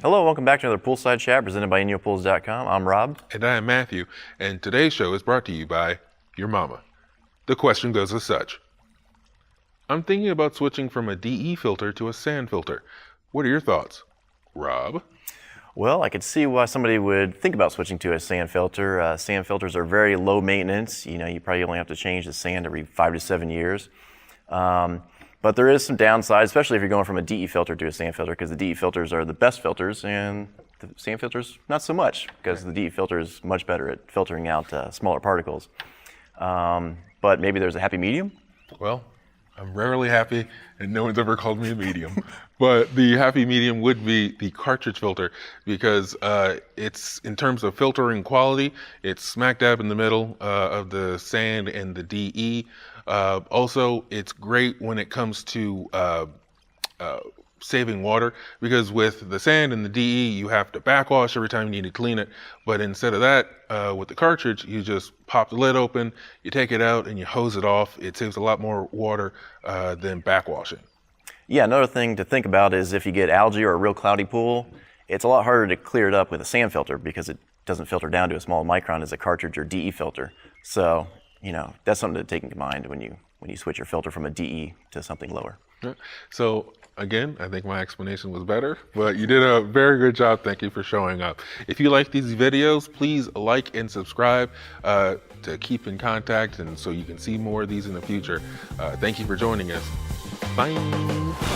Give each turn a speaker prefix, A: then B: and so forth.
A: Hello, welcome back to another Poolside Chat presented by InyoPools.com. I'm Rob.
B: And I am Matthew, and today's show is brought to you by your mama. The question goes as such. I'm thinking about switching from a DE filter to a sand filter. What are your thoughts? Rob?
A: Well, I could see why somebody would think about switching to a sand filter. Sand filters are very low maintenance. You probably only have to change the sand every 5 to 7 years. But there is some downside, especially if you're going from a DE filter to a sand filter, because the DE filters are the best filters and the sand filters not so much, because the DE filter is much better at filtering out smaller particles. But maybe there's a happy medium?
B: Well, I'm rarely happy, and no one's ever called me a medium. But the happy medium would be the cartridge filter, because it's, in terms of filtering quality, it's smack dab in the middle of the sand and the DE. Also, it's great when it comes to saving water, because with the sand and the DE, you have to backwash every time you need to clean it. But instead of that, with the cartridge, you just pop the lid open, you take it out, and you hose it off. It saves a lot more water than backwashing.
A: Yeah, another thing to think about is if you get algae or a real cloudy pool, it's a lot harder to clear it up with a sand filter because it doesn't filter down to a small micron as a cartridge or DE filter. So, that's something to take in mind when you switch your filter from a DE to something lower.
B: So again, I think my explanation was better, but you did a very good job. Thank you for showing up. If you like these videos, please like and subscribe to keep in contact and so you can see more of these in the future. Thank you for joining us. Bye.